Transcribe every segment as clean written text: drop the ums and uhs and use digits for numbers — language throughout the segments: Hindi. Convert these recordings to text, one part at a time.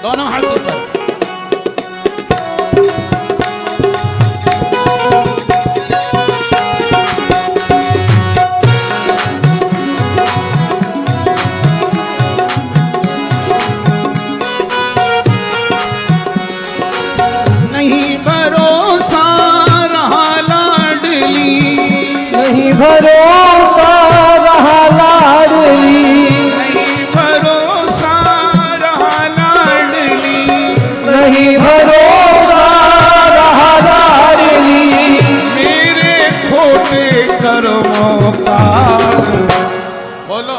दोनों हाथ ऊपर। नहीं भरोसा रहा लाडली, नहीं भरोसा रहा लाडली, नहीं भरोसा रहा लाडली, नहीं भरोसा रहा लाडली। मेरे खोटे कर्मों का, बोलो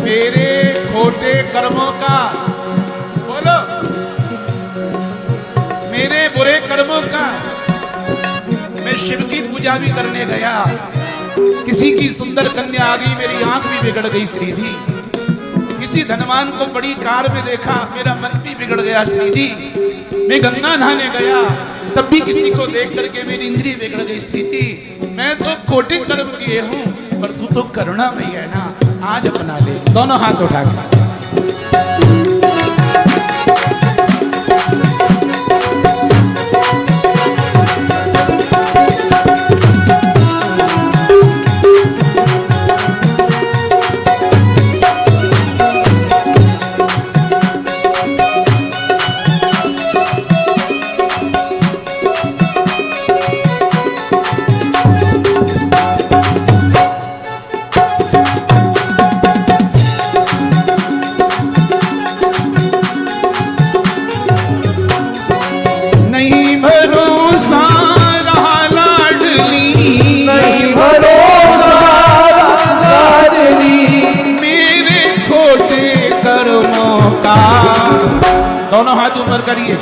मेरे खोटे कर्मों का, बोलो मेरे बुरे कर्मों का। मैं शिव की पूजा भी करने गया, किसी की सुंदर कन्या आ गई, मेरी आंख भी बिगड़ गई श्री जी। किसी धनवान को बड़ी कार में देखा, मेरा मन भी बिगड़ गया श्री जी। मैं गंगा नहाने गया, तब भी किसी को देख करके मेरी इंद्रिय बिगड़ गई श्री जी। मैं तो खोटे कर्म किए हूं, पर तू तो करुणामयी है ना, आज अपना ले। दोनों हाथ उठा के दोनों हाथ ऊपर करिए।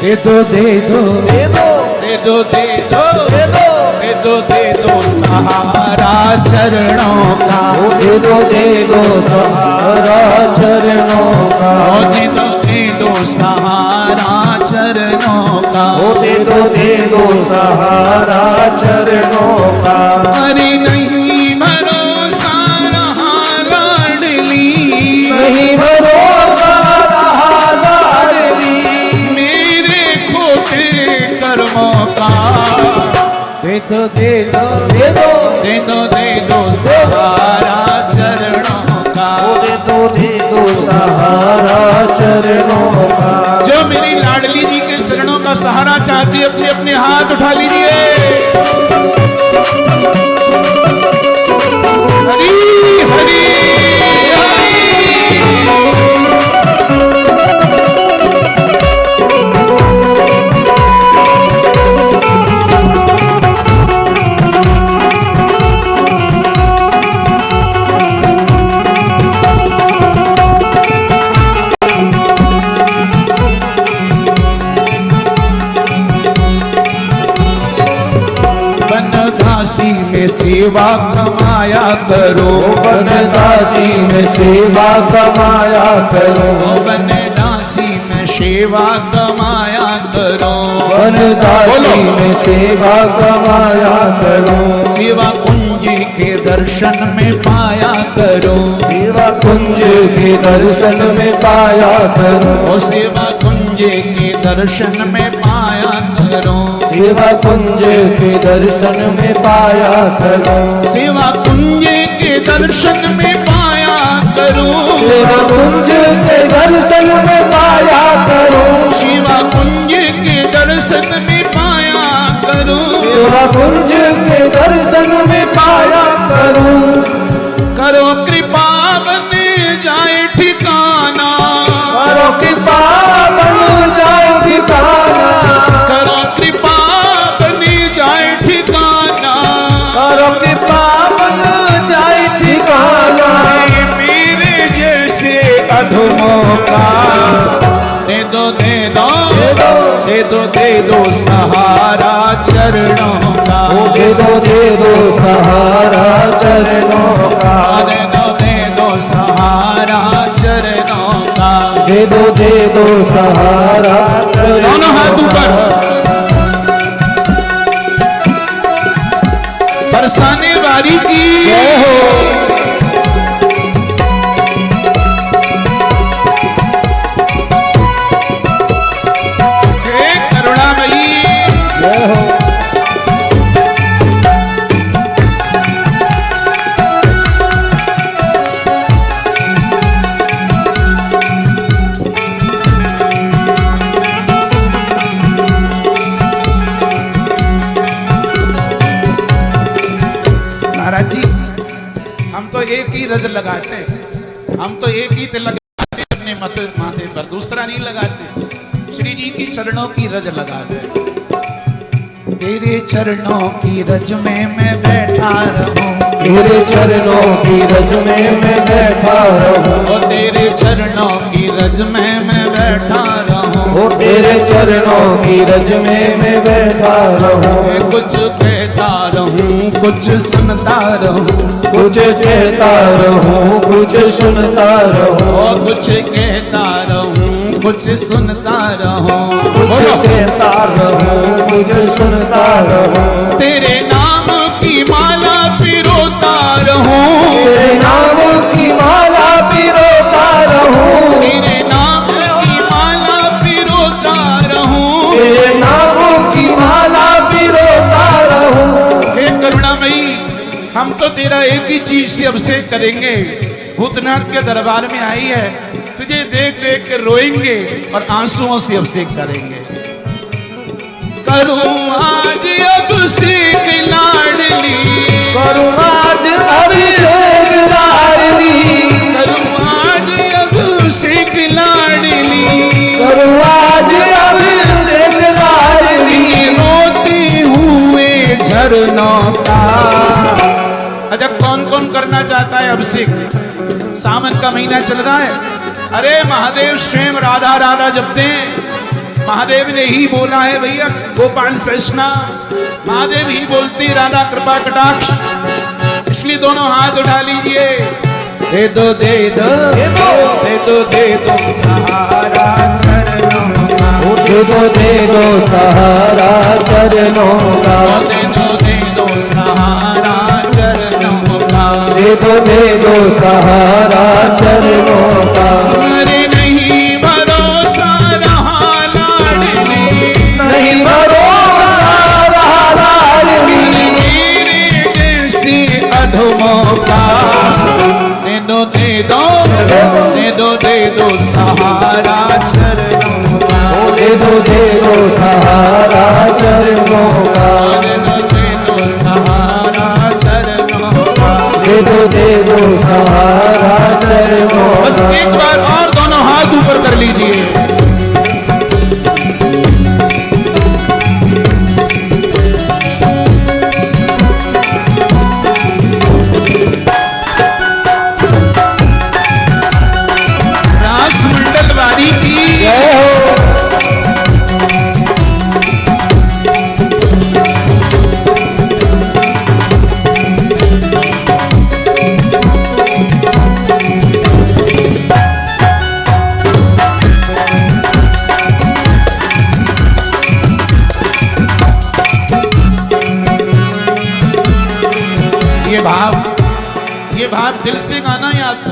दे दो दे दो दे दो दे दो दे दो दे दो दे दो दे दो सहारा चरणों का, दे दो सहारा चरणों का, दे दो सहारा चरणों का, दे दो सहारा चरणों का। अरे नहीं भरोसा रहा लाडली, नहीं भरोसा रहा लाडली, मेरे खोटे कर्मों का। दे दो दे दो दे दो दे दो दे दो सहारा चरणों का, दे दो सहारा चरणों का। जो मेरी लाडली जी के चरणों का सहारा चाहती है, अपने अपने हाथ उठा लीजिए। हरी हरी बनदासी में सेवा कमाया करो, बनदासी में सेवा कमाया करो, बनदासी में सेवा कमाया करो, बनदासी में सेवा कमाया करो। सेवा कुंज के दर्शन में पाया करो, सेवा कुंज के दर्शन में पाया करो, ओ सेवा कुंज के दर्शन में पाया करो, सेवा कुंज के दर्शन में पाया करो, सेवा कुंज के दर्शन में पाया करो, सेवा कुंज के दर्शन में पाया करो, सेवा कुंज के दर्शन में पाया करो, सेवा कुंज के दर्शन में पाया करो। करो कृपा बन जाए ठिकाना, करो कृपा बन जाए ठिकाना, करो कृपा बन जाए ठिकाना, करो कृपा बन जाए ठिकाना। मेरे जैसे अधमों का दे दो दे दो दे दो दे दो सहारा चरणों का, दे दो सहारा चरणों का, दे दो सहारा चरणों का, दे दो सहारा। दोनों हाथ ऊपर। बरसाने वारी की जय हो। तो एक ही रज लगाते, हम तो एक ही तिलक लगाते अपने माथे पर, दूसरा नहीं लगाते। श्री जी की चरणों की रज लगाते। तेरे चरणों की रज में मैं बैठा रहूं, तेरे चरणों की रज में मैं बैठा रहूं, ओ तेरे चरणों की रज में मैं बैठा रहूं, ओ तेरे चरणों की रज में मैं बैठा रहूं। मैं कुछ कहता रहूं, कुछ सुनता रहूं, कुछ कहता रहूं, कुछ सुनता रहूं, ओ कुछ कहता रहूं, कुछ सुनता रहूं, कुछ कहता रहूं, कुछ सुनता रहूं। तेरे नाम की माला पिरोता रहूं, तेरे नाम की माला पिरोता रहूं, तेरे नाम की माला पिरोता रहूं, तेरे नाम की माला पिरोता रहूं। हे करुणामयी, हम तो तेरा एक ही चीज से अभिषेक करेंगे। भूतनाथ के दरबार में आई है, तुझे देख देख के रोएंगे और आंसुओं से अभिषेक करेंगे। करूं आज अभिषेक लाडली, करूं आज अभिषेक लाडली, करूं आज अभिषेक लाडली, करूं आज अभिषेक लाडली। रोते हुए झरनों का। अच्छा, कौन कौन करना चाहता है अभिषेक? सावन का महीना चल रहा है। अरे महादेव स्वयं राधा राधा जपते हैं। महादेव ने ही बोला है भैया, गोपाल सैष्णा महादेव ही बोलते राधा कृपा कटाक्ष। इसलिए दोनों हाथ उठा लीजिए। दे दो दे दो दे दो दे दो सहारा चरणों का, दे दो सहारा चरणों का, दे दो सहारा चरणों का, दे दो सहारा चरणों का। अरे नहीं भरोसा रहा लाडली, नहीं भरोसा रहा लाडली, मेरे जैसे अधमों का। दे दो सहारा चरणों का, दे दो सहारा चरणों का, दे दो सहारा चरणों का। दे दो सहारा चरणों बस का। एक बार और दोनों हाथ ऊपर कर लीजिए। रास मंडल वारी की जय हो। ये भाव दिल से गाना है आपको।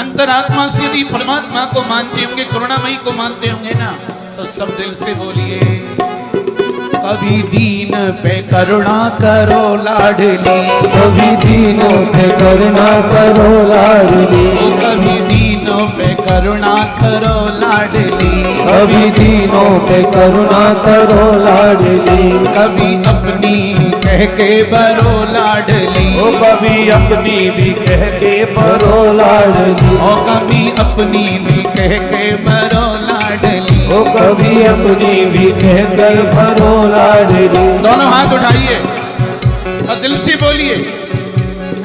अंतरात्मा से यदि परमात्मा को मानते होंगे, करुणामयी को मानते होंगे ना, तो सब दिल से बोलिए। कभी दीन पे करुणा करो लाडली, कभी दीनों पे करुणा करो लाडली, कभी दीनों पे करुणा करो लाडली, कभी दीनों पे करुणा करो लाडली। कभी अपनी कह के बरो लाडली, ओ कभी अपनी भी कह के बरो लाडली, ओ कभी अपनी भी कह के बरो लाडली, ओ कभी अपनी भी कह कर भरो लाडली। दोनों हाथ उठाइए और दिल से बोलिए।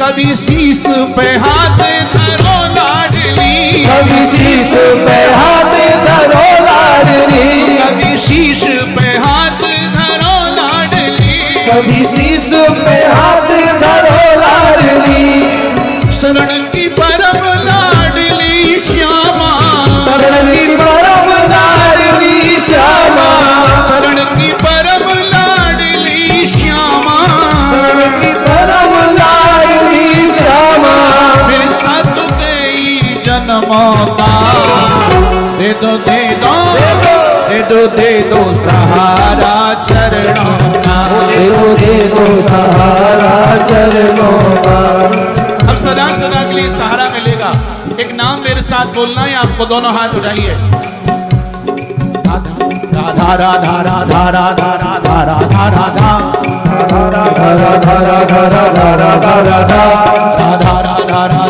कभी शीश पे हाथ धरो लाडली, कभी शीश पे हाथ धरो लाडली, कभी शीश पे हाथ धरो लाडली, कभी शीश पे हाथ धरो लाडली। शरण की परम लाडली श्यामा, शरण की परम लाडली श्यामा, शरण की परम लाडली श्यामा, शरण की परम लाडली श्यामा। मेरे साथ कई जन्मों का। दे दो दे दो दे दो दे दो सहारा चरणों का, दे दो सहारा चरणों का। अब सदा सदा के लिए सहारा मिलेगा। एक नाम मेरे साथ बोलना है आपको। दोनों हाथ उठाइए। राधा राधा राधा राधा राधा राधा राधा राधा राधा राधा राधा राधा राधा राधा राधा